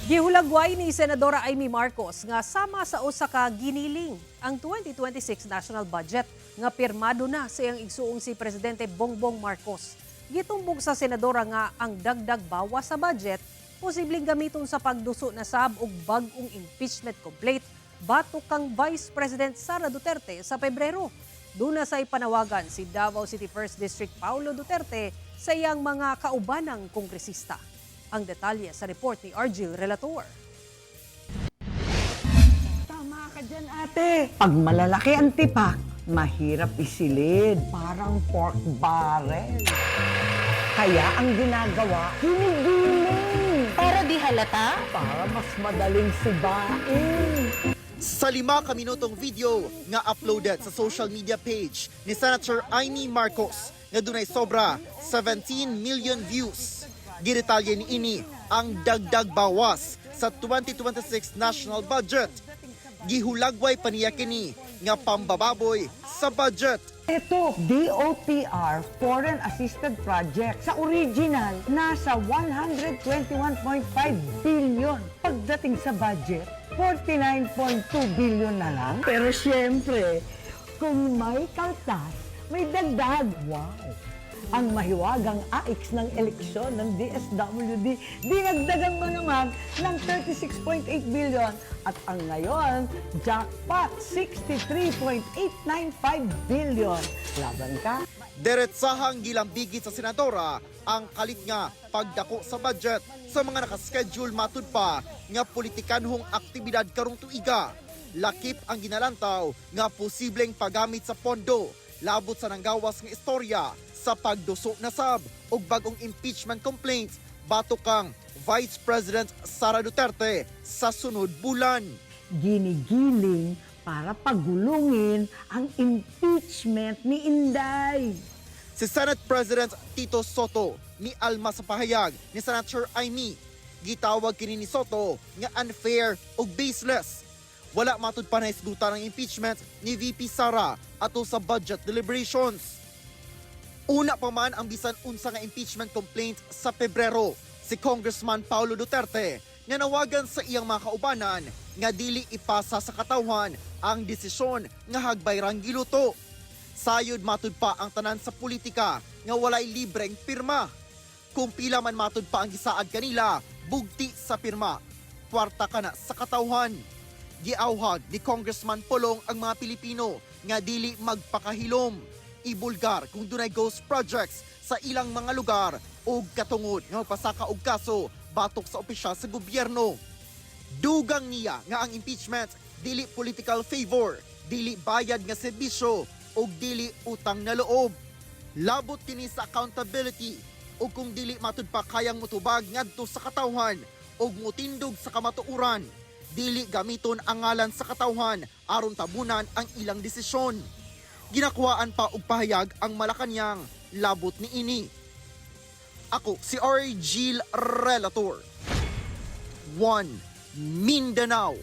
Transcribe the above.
Gihulagway ni Senadora Amy Marcos nga sama sa usa ka giniling ang 2026 national budget nga pirmado na sa iyang igsuong si Presidente Bongbong Marcos. Gitumbog sa senadora nga ang dagdag bawas sa budget posibleng gamiton sa pagduso na sab og bag-ong impeachment complaint batok kang Vice President Sara Duterte sa Pebrero. Duna say panawagan si Davao City 1st District Paulo Duterte sa iyang mga kaubanang kongresista. Ang detalye sa report ni Argil Relator. Tama ka dyan, ate. Pag malalaki ang tipak, mahirap isilid. Parang pork barrel. Kaya ang ginagawa, ginigiling. Para di halata? Para mas madaling sibain. Sa 5 kaminutong video nga uploaded sa social media page ni Senator Amy Marcos nga dunay sobra 17 million views. Gidetalye ni ini ang dagdag bawas sa 2026 national budget. Gihulagway pa niya kini nga pambababoy sa budget. Ito, DOTR Foreign Assisted Project. Sa original, nasa 121.5 billion. Pagdating sa budget, 49.2 billion na lang. Pero syempre, kung may kaltas, may dagdag. Wow! Ang mahiwagang AIX ng eleksyon ng DSWD, dinagdagan mo naman ng 36.8 billion at ang ngayon, jackpot, 63.895 billion. Laban ka? Diretsahang gilambigit sa senadora ang kalit nga pagdako sa budget sa mga nakaschedule matud pa nga politikanhong aktibidad karong tuiga. Lakip ang ginalantaw nga posibleng paggamit sa pondo labot sa nanggawas nga istorya sa pagduso na sab og bagong impeachment complaints batok kang Vice President Sara Duterte sa sunod bulan. Ginigiling para pagulungin ang impeachment ni Inday. Si Senate President Tito Soto ni alma sa pahayag ni Senator Amy. Gitawag kini ni Soto nga unfair ug baseless. Wala matud pa na isgutan ng impeachment ni VP Sara ato sa budget deliberations. Una pa man ang bisan unsa nga impeachment complaint sa Pebrero, si Congressman Paulo Duterte nga nawagan sa iyang mga kaubanan nga dili ipasa sa katawhan ang desisyon nga hagbayrang giluto. Sayod matud pa ang tanan sa politika nga walay libreng pirma. Kung pila man matud pa ang gisaad kanila, bugti sa pirma. Kwarta ka na sa katawhan. Giawhag ni Congressman Polong ang mga Pilipino nga dili magpakahilom. Ibulgar kung dunay ghost projects sa ilang mga lugar o katungod nga magpasaka og kaso batok sa opisyal sa gobyerno. Dugang niya nga ang impeachment dili political favor, dili bayad nga serbisyo o dili utang na loob. Labot kini sa accountability o kung dili matud pa kayang mutubag ngadto sa katawhan o mutindog sa kamatuuran, dili gamiton ang ngalan sa katawhan aron tabunan ang ilang desisyon. Ginakuhaan pa og pahayag ang Malacañang labot ni ini. Ako si Argil Relator. 1 Mindanao.